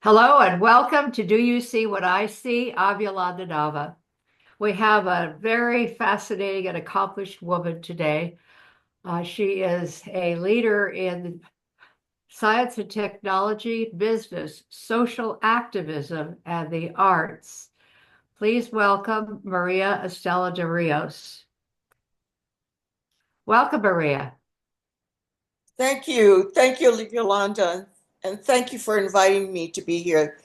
Hello and welcome to Do You See What I See? I'm Yolanda Nava. We have a very fascinating and accomplished woman today. She is a leader in science and technology, business, social activism, and the arts. Please welcome Maria Estela de Rios. Welcome, Maria. Thank you. Thank you, Yolanda. And thank you for inviting me to be here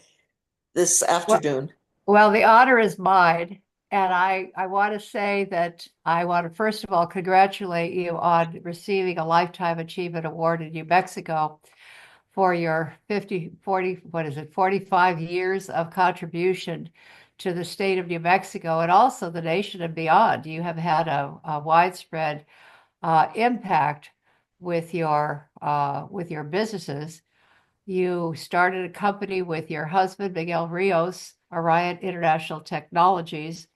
this Well, afternoon. Well, the honor is mine. And I want to say that I want to, first of all, congratulate you on receiving a Lifetime Achievement Award in New Mexico for your 45 years of contribution to the state of New Mexico and also the nation and beyond. You have had a widespread impact with your businesses. You started a company with your husband, Miguel Rios, Orion International Technologies,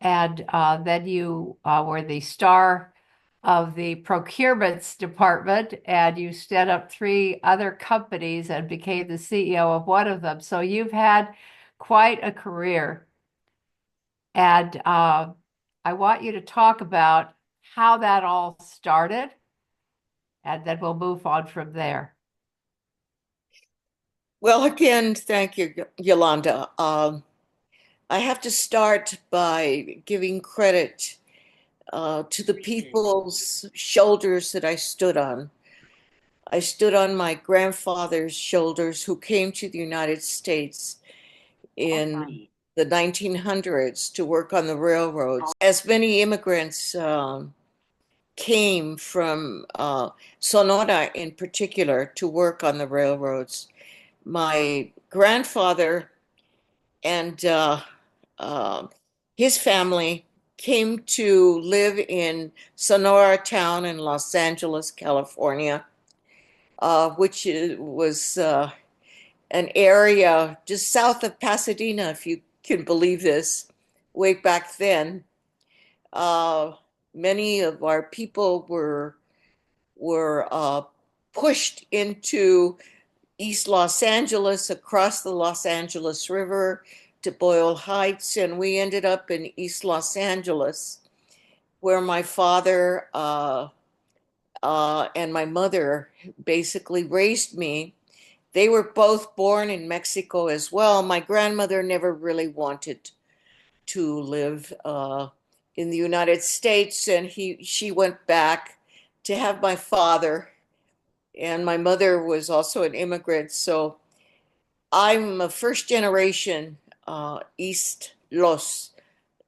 and then you were the star of the procurements department, and you set up three other companies and became the CEO of one of them. So you've had quite a career. And I want you to talk about how that all started, and then we'll move on from there. Well, again, thank you, Yolanda. I have to start by giving credit to the people's shoulders that I stood on. I stood on my grandfather's shoulders who came to the United States in the 1900s to work on the railroads. As many immigrants came from Sonora in particular to work on the railroads. My grandfather and uh, his family came to live in Sonora Town in Los Angeles, California, which was an area just south of Pasadena, if you can believe this, way back then. Uh, Many of our people were pushed into East Los Angeles, across the Los Angeles River to Boyle Heights, and we ended up in East Los Angeles, where my father and my mother basically raised me. They were both born in Mexico as well. My grandmother never really wanted to live in the United States, and she went back to have my father. And my mother was also an immigrant, so I'm a first generation East Los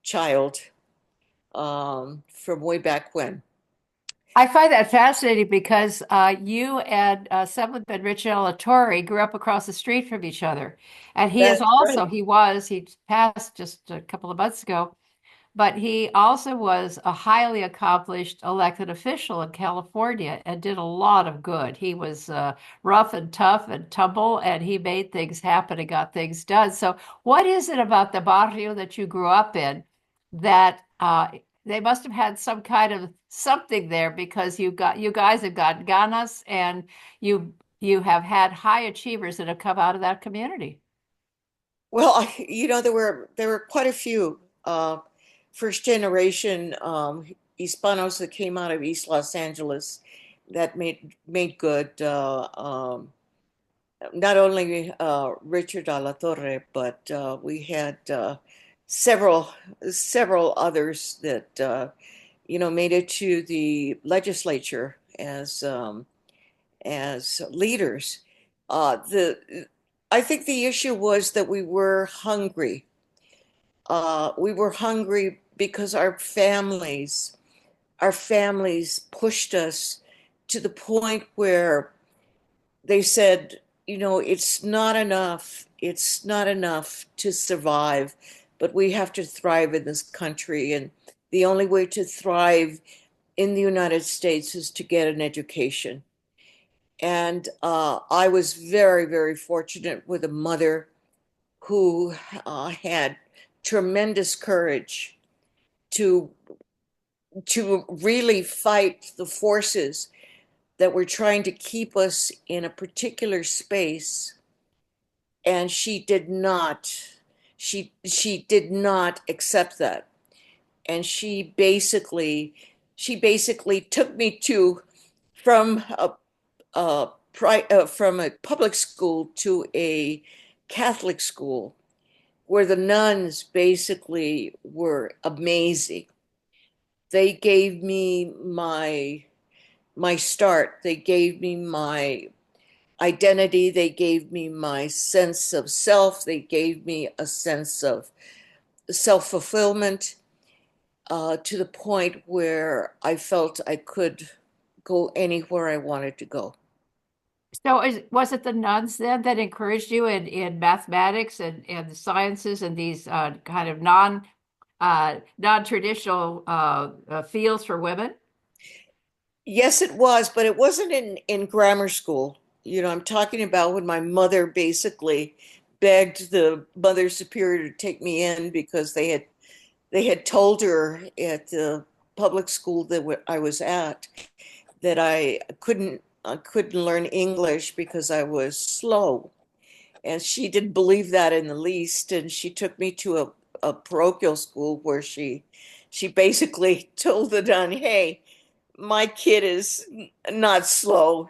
child from way back when. I find that fascinating because you and Assemblyman Rich Torre grew up across the street from each other. And That's right. he passed just a couple of months ago, but he also was a highly accomplished elected official in California and did a lot of good. He was rough and tough and tumble, and he made things happen and got things done. So, what is it about the barrio that you grew up in that they must have had some kind of something there because you guys have got ganas and you have had high achievers that have come out of that community. Well, there were quite a few first generation Hispanos that came out of East Los Angeles that made good. Not only Richard de la Torre, but we had several others that made it to the legislature as leaders. The I think the issue was that we were hungry. We were hungry because our families pushed us to the point where they said, it's not enough. It's not enough to survive, but we have to thrive in this country. And the only way to thrive in the United States is to get an education. And I was very, very fortunate with a mother who had tremendous courage to to really fight the forces that were trying to keep us in a particular space and she did not accept that. And she basically took me to from from a public school to a Catholic school where the nuns basically were amazing. They gave me my start. They gave me my identity. They gave me my sense of self. They gave me a sense of self-fulfillment, to the point where I felt I could go anywhere I wanted to go. So was it the nuns then that encouraged you in mathematics and the sciences and these kind of non-traditional fields for women? Yes, it was, but it wasn't in grammar school. I'm talking about when my mother basically begged the mother superior to take me in because they had told her at the public school that I was at that I couldn't learn English because I was slow. And she didn't believe that in the least, and she took me to a parochial school where she basically told the nun, "Hey, my kid is not slow,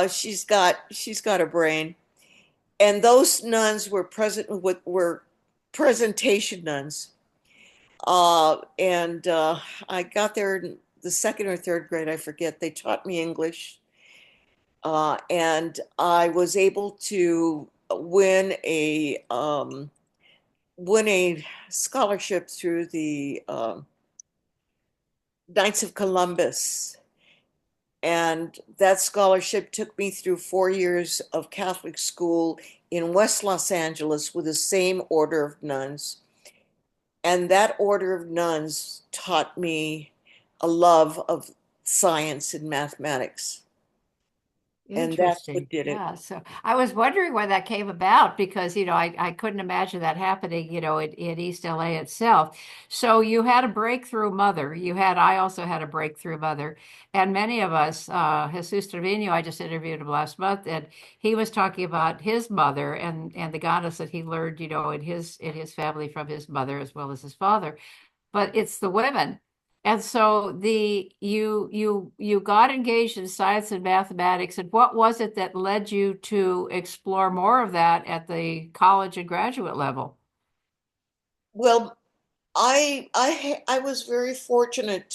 she's got a brain." And those nuns were presentation nuns. And I got there in the second or third grade, I forget. They taught me English, and I was able to win a scholarship through the Knights of Columbus. And that scholarship took me through 4 years of Catholic school in West Los Angeles with the same order of nuns. And that order of nuns taught me a love of science and mathematics. And that's Interesting. what did it. Yeah. So I was wondering where that came about because, I couldn't imagine that happening, in East LA itself. So you had a breakthrough mother. I also had a breakthrough mother. And many of us, Jesus Trevino, I just interviewed him last month, and he was talking about his mother and the goddess that he learned, in his family from his mother as well as his father, but it's the women. And so you got engaged in science and mathematics, and what was it that led you to explore more of that at the college and graduate level? Well, I was very fortunate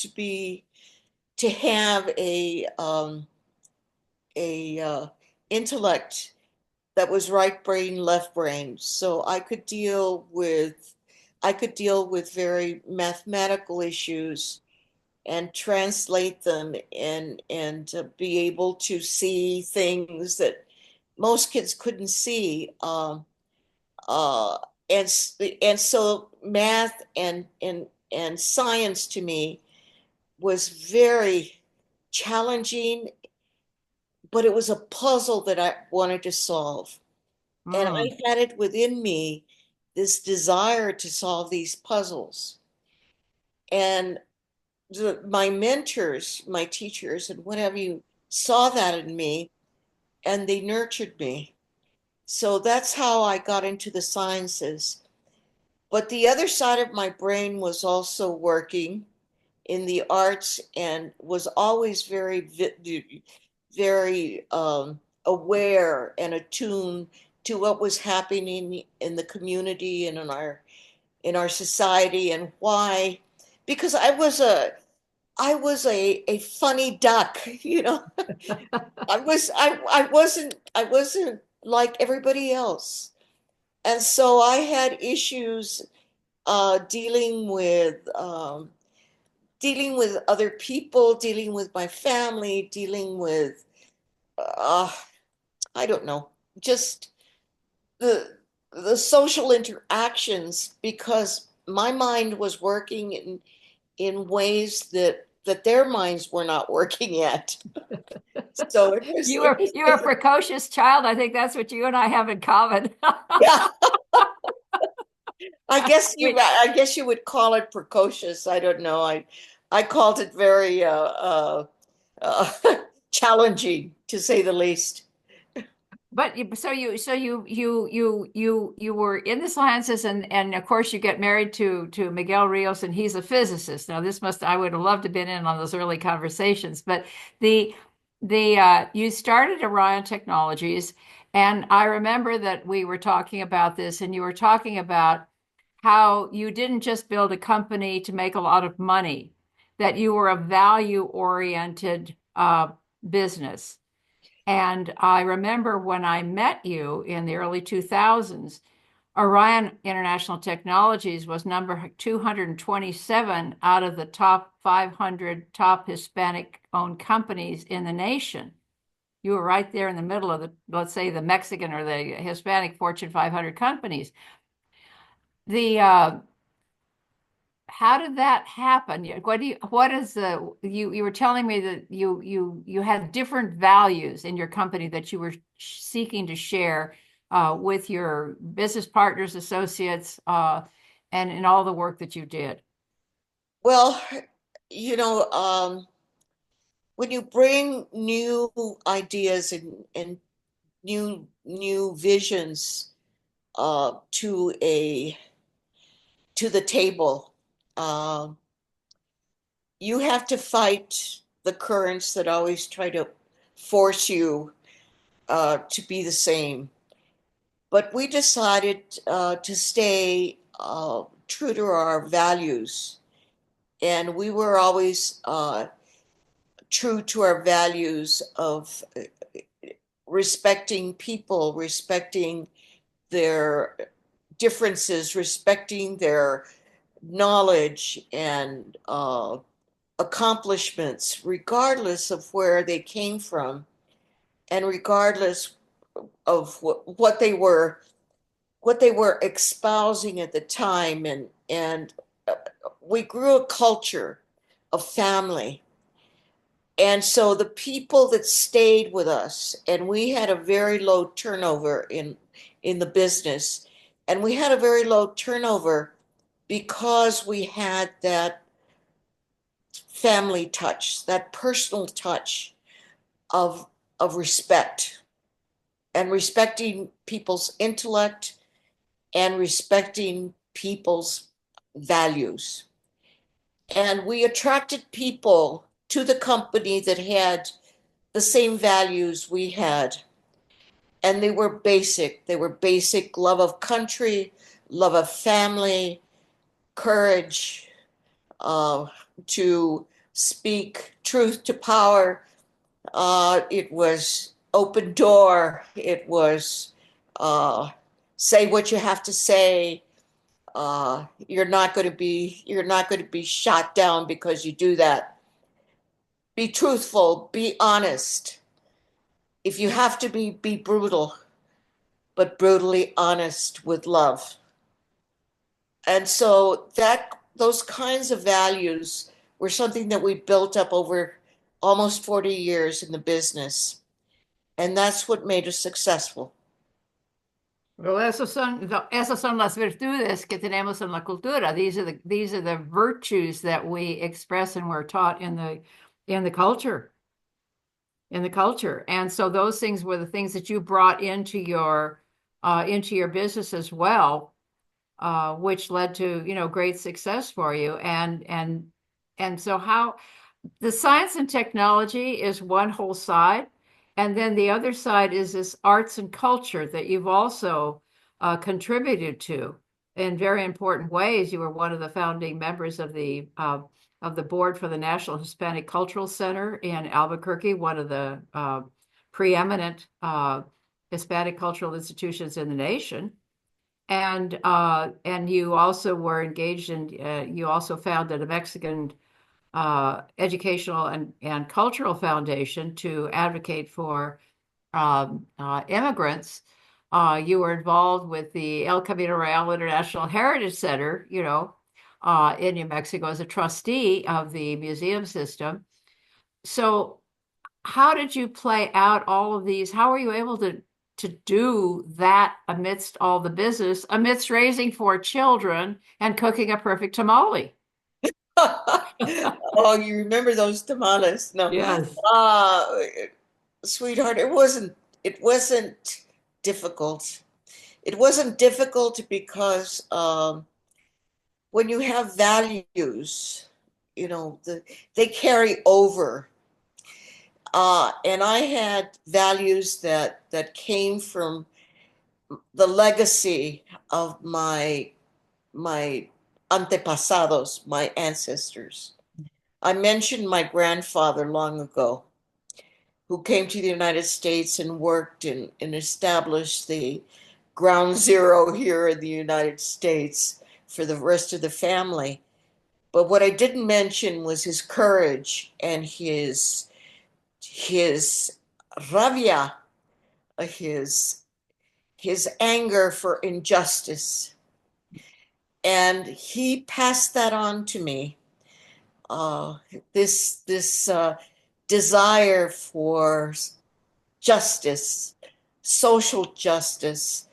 to have a intellect that was right brain, left brain. So I could deal with very mathematical issues and translate them and be able to see things that most kids couldn't see. Uh, and so math and science to me was very challenging, but it was a puzzle that I wanted to solve. And Mm, I had it within me, this desire to solve these puzzles. And my mentors, my teachers, and what have you, saw that in me and they nurtured me. So that's how I got into the sciences. But the other side of my brain was also working in the arts and was always very aware and attuned to what was happening in the community and in our society, and why, because I was a funny duck, I wasn't like everybody else. And so I had issues dealing with other people, dealing with my family, dealing with uh, I don't know, just the the social interactions, because my mind was working in ways that their minds were not working yet. So it was you it were was you were a precocious child. I think that's what you and I have in common. yeah. I guess you We, I guess you would call it precocious. I don't know. I called it very uh challenging, to say the least. But you were in the sciences, and of course you get married to Miguel Rios, and he's a physicist. Now this must I would have loved to have been in on those early conversations. But the you started Orion Technologies, and I remember that we were talking about this, and you were talking about how you didn't just build a company to make a lot of money, that you were a value-oriented business. And I remember when I met you in the early 2000s, Orion International Technologies was number 227 out of the top 500 top Hispanic owned companies in the nation. You were right there in the middle of the, let's say, the Mexican or the Hispanic Fortune 500 companies. The How did that happen? What is you were telling me that you had different values in your company that you were seeking to share with your business partners, associates, and in all the work that you did. Well, you know, when you bring new ideas and new visions to a to the table, um, you have to fight the currents that always try to force you to be the same. But we decided to stay true to our values, and we were always true to our values of respecting people, respecting their differences, respecting their knowledge and accomplishments, regardless of where they came from, and regardless of what they were espousing at the time, and we grew a culture of family. And so the people that stayed with us, and we had a very low turnover in the business, and we had a very low turnover because we had that family touch, that personal touch of of respect, and respecting people's intellect and respecting people's values. And we attracted people to the company that had the same values we had. And they were basic. They were basic love of country, love of family, courage, uh, to speak truth to power. It was open door. It was uh, say what you have to say. You're not going to be shot down because you do that. Be truthful, be honest. If you have to be brutal, but brutally honest with love. And so that those kinds of values were something that we built up over almost 40 years in the business. And that's what made us successful. Well, esas son las virtudes que tenemos en la cultura. These are the virtues that we express and we're taught in the culture. In the culture. And so those things were the things that you brought into your business as well, which led to, great success for you. And so how the science and technology is one whole side, and then the other side is this arts and culture that you've also contributed to in very important ways. You were one of the founding members of the board for the National Hispanic Cultural Center in Albuquerque, one of the preeminent Hispanic cultural institutions in the nation. And you also were engaged in you also founded a Mexican educational and cultural foundation to advocate for immigrants. You were involved with the El Camino Real International Heritage Center, in New Mexico as a trustee of the museum system. So, how did you play out all of these? How were you able to do that amidst all the business, amidst raising four children and cooking a perfect tamale? Oh, you remember those tamales? No. Yes. Uh, Sweetheart, it wasn't difficult. It wasn't difficult because when you have values, you know, they carry over. And I had values that came from the legacy of my antepasados, my ancestors. I mentioned my grandfather long ago, who came to the United States and worked and established the ground zero here in the United States for the rest of the family. But what I didn't mention was his courage and his rabia, his his anger for injustice. And he passed that on to me. Uh, this desire for justice, social justice.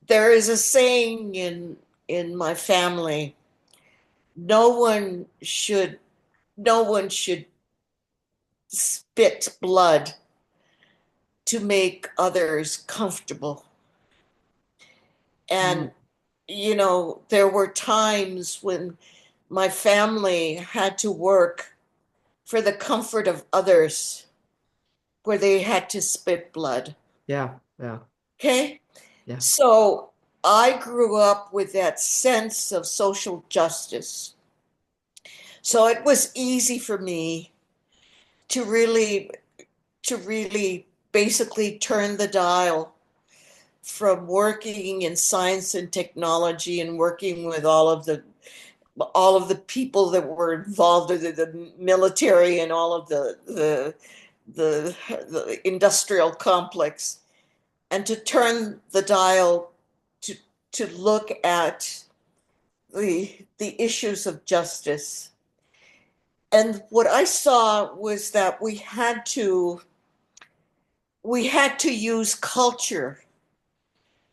There is a saying in my family: no one should no one should spit blood to make others comfortable. Mm. And there were times when my family had to work for the comfort of others where they had to spit blood. Yeah, yeah, Okay? yeah. So I grew up with that sense of social justice. So it was easy for me to really basically turn the dial from working in science and technology and working with all of the people that were involved in the military and all of the industrial complex, and to turn the dial to to look at the issues of justice. And what I saw was that we had to use culture.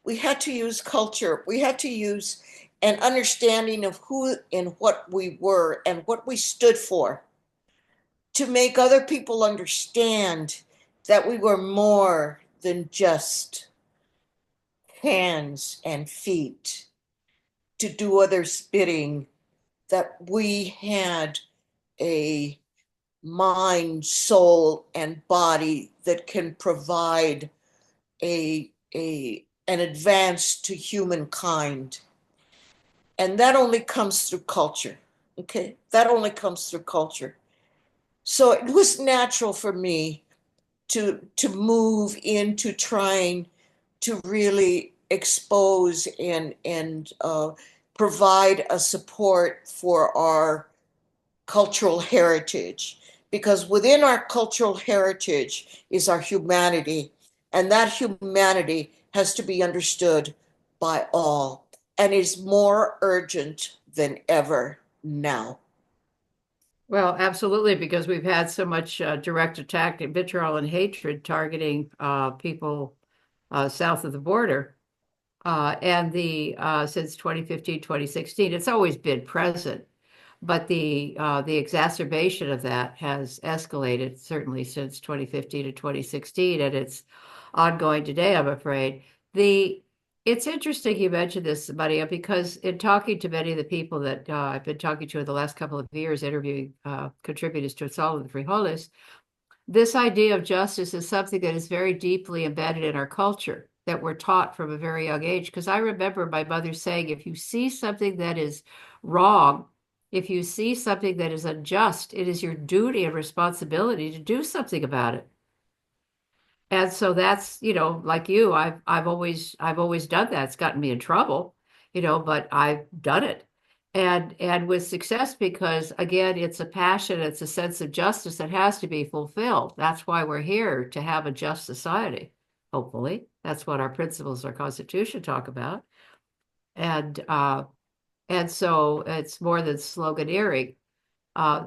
We had to use culture. We had to use an understanding of who and what we were and what we stood for to make other people understand that we were more than just hands and feet to do others' bidding, that we had a mind, soul, and body that can provide an advance to humankind. And that only comes through culture. Okay, that only comes through culture. So it was natural for me to move into trying to really expose and provide a support for our cultural heritage, because within our cultural heritage is our humanity, and that humanity has to be understood by all and is more urgent than ever now. Well, absolutely, because we've had so much direct attack and vitriol and hatred targeting people south of the border. And the since 2015, 2016, it's always been present, but the exacerbation of that has escalated certainly since 2015 to 2016, and it's ongoing today, I'm afraid. The It's interesting you mentioned this, Maria, because in talking to many of the people that I've been talking to in the last couple of years, interviewing contributors to Solve the Frijoles, this idea of justice is something that is very deeply embedded in our culture, that we're taught from a very young age. Because I remember my mother saying, if you see something that is wrong, if you see something that is unjust, it is your duty and responsibility to do something about it. And so that's, like you, I've always done that. It's gotten me in trouble, but I've done it. And with success, because again, it's a passion, it's a sense of justice that has to be fulfilled. That's why we're here, to have a just society, hopefully. That's what our principles, our Constitution talk about. And and so it's more than sloganeering.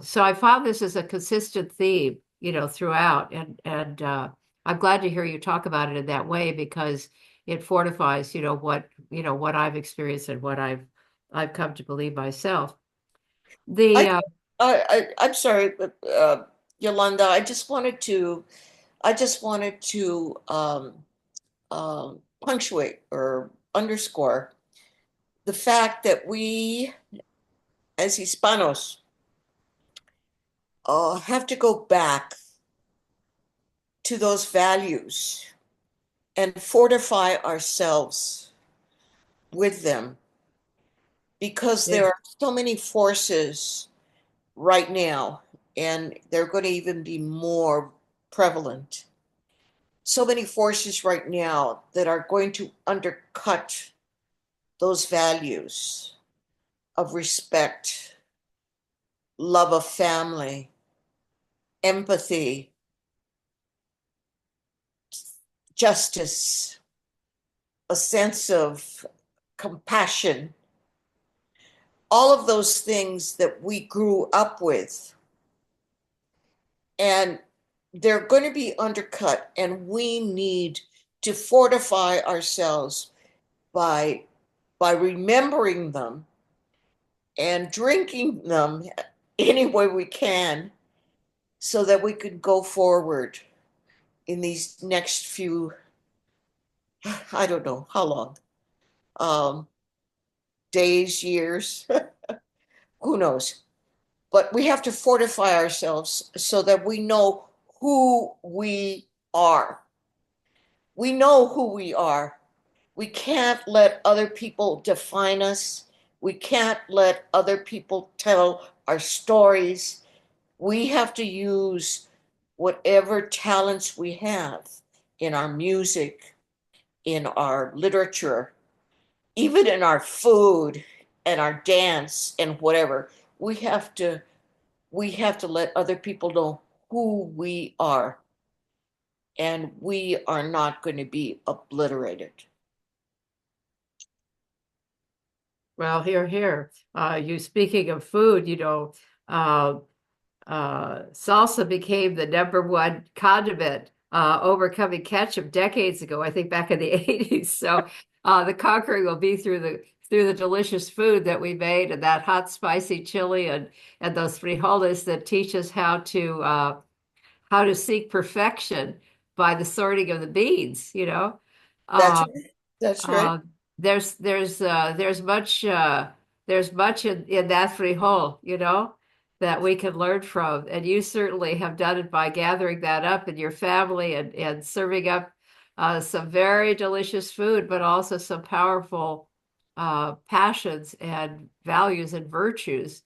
So I found this as a consistent theme, throughout, and I'm glad to hear you talk about it in that way, because it fortifies, what I've experienced and what I've come to believe myself. The I, I'm sorry, but Yolanda, I just wanted to punctuate or underscore the fact that we, as Hispanos, have to go back to those values and fortify ourselves with them because there Yeah. are so many forces right now, and they're going to even be more prevalent. So many forces right now that are going to undercut those values of respect, love of family, empathy, justice, a sense of compassion, all of those things that we grew up with. And they're going to be undercut, and we need to fortify ourselves by remembering them and drinking them any way we can so that we could go forward in these next few, I don't know how long, um, days, years, who knows. But we have to fortify ourselves so that we know who we are. We know who we are. We can't let other people define us. We can't let other people tell our stories. We have to use whatever talents we have in our music, in our literature, even in our food and our dance and whatever. We have to we have to let other people know who we are, and we are not going to be obliterated. Well, here. You speaking of food, uh, salsa became the number one condiment, overcoming ketchup decades ago, I think back in the 80s. So the conquering will be through the delicious food that we made and that hot, spicy chili and those frijoles that teach us how to seek perfection by the sorting of the beans. That's Uh, right. That's right. uh, there's much in that frijol, that we can learn from. And you certainly have done it by gathering that up in your family and serving up some very delicious food, but also some powerful passions and values and virtues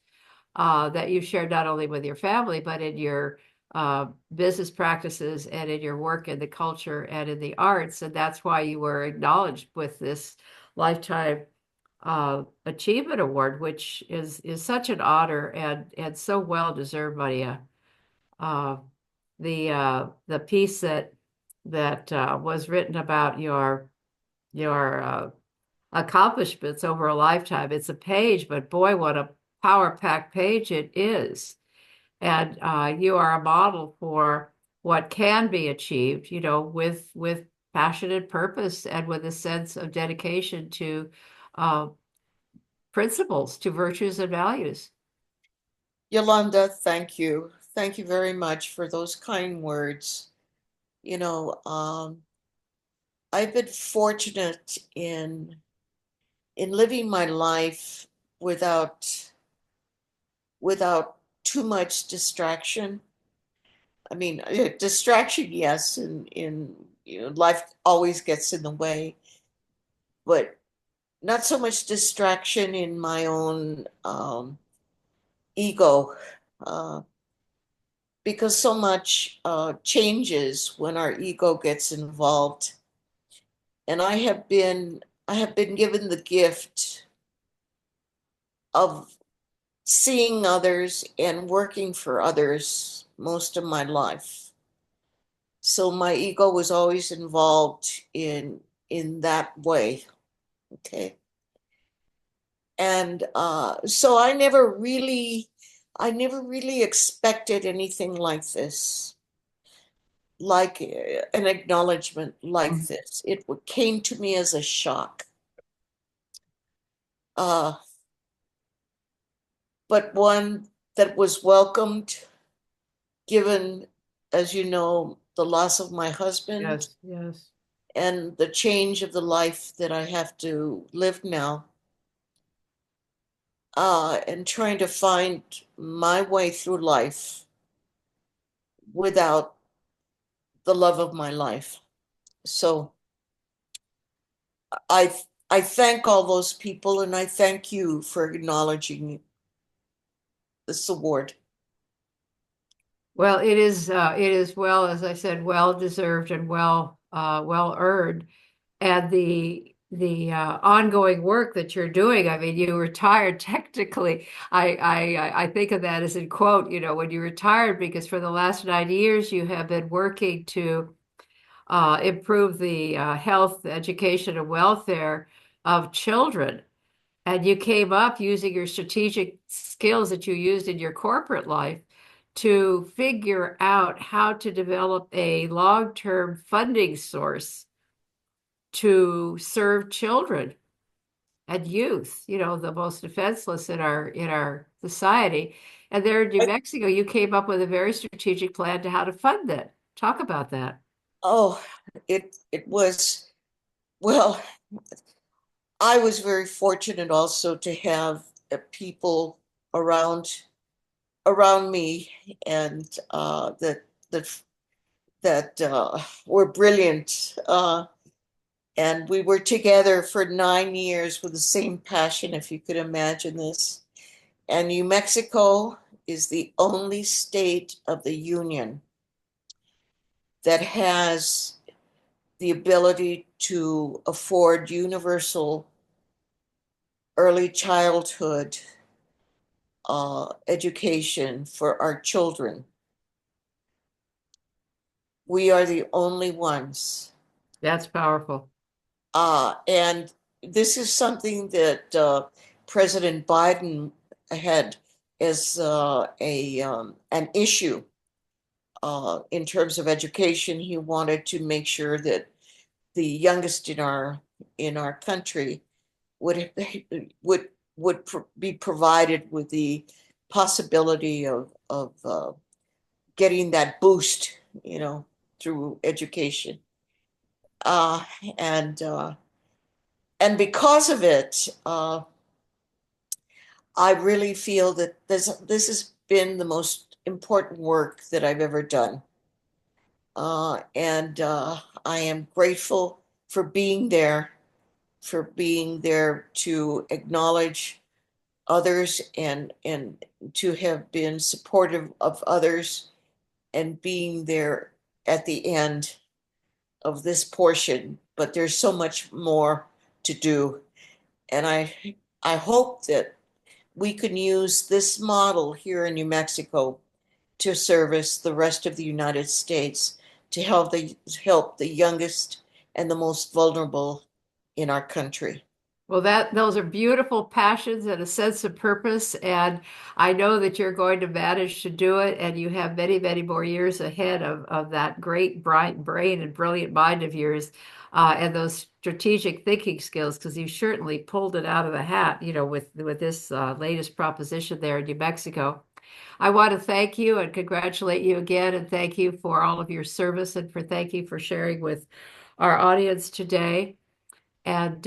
that you share not only with your family, but in your business practices and in your work in the culture and in the arts. And that's why you were acknowledged with this Lifetime Achievement Award, which is such an honor and so well deserved, Maria. Uh, the piece that was written about your accomplishments over a lifetime. It's a page, but boy, what a power-packed page it is. And you are a model for what can be achieved, with passionate purpose and with a sense of dedication to uh, principles, to virtues and values. Yolanda, thank you. Thank you very much for those kind words. You know, I've been fortunate in living my life without without too much distraction. I mean, distraction, yes, in life always gets in the way, but not so much distraction in my own ego, uh, because so much changes when our ego gets involved. And I have been given the gift of seeing others and working for others most of my life. So my ego was always involved in that way. Okay. And so I never really expected anything like this, like an acknowledgement like Mhm. this. It came to me as a shock. Uh, but one that was welcomed, given, as you know, the loss of my husband. Yes, yes. and the change of the life that I have to live now, and trying to find my way through life without the love of my life. So I I thank all those people and I thank you for acknowledging this award. Well, it is well, as I said, well deserved and well earned. And the ongoing work that you're doing. I mean, you retired technically. I think of that as in quote, when you retired, because for the last 9 years you have been working to improve the health, education, and welfare of children. And you came up using your strategic skills that you used in your corporate life to figure out how to develop a long-term funding source to serve children and youth, the most defenseless in our society. And there in New I, Mexico, you came up with a very strategic plan to how to fund that. Talk about that. oh, it was, well, I was very fortunate also to have people around around me and that were brilliant. And we were together for 9 years with the same passion, if you could imagine this. And New Mexico is the only state of the union that has the ability to afford universal early childhood education for our children. We are the only ones. That's powerful. And this is something that President Biden had as an issue in terms of education. He wanted to make sure that the youngest in our country would would be provided with the possibility of getting that boost, through education. Uh, and uh, and because of it, I really feel that this has been the most important work that I've ever done. And I am grateful for being there to acknowledge others and to have been supportive of others and being there at the end of this portion. But there's so much more to do, and I hope that we can use this model here in New Mexico to service the rest of the United States to help the youngest and the most vulnerable in our country. Well, those are beautiful passions and a sense of purpose, and I know that you're going to manage to do it, and you have many, many more years ahead of that great bright brain and brilliant mind of yours, and those strategic thinking skills, because you certainly pulled it out of the hat, with this latest proposition there in New Mexico. I want to thank you and congratulate you again, and thank you for all of your service and thank you for sharing with our audience today. And,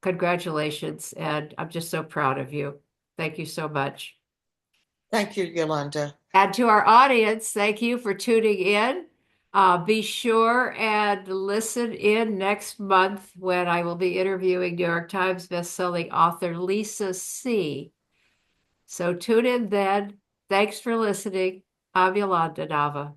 congratulations. And I'm just so proud of you. Thank you so much. Thank you, Yolanda. And to our audience, thank you for tuning in. Be sure and listen in next month when I will be interviewing New York Times bestselling author Lisa C. So tune in then. Thanks for listening. I'm Yolanda Nava.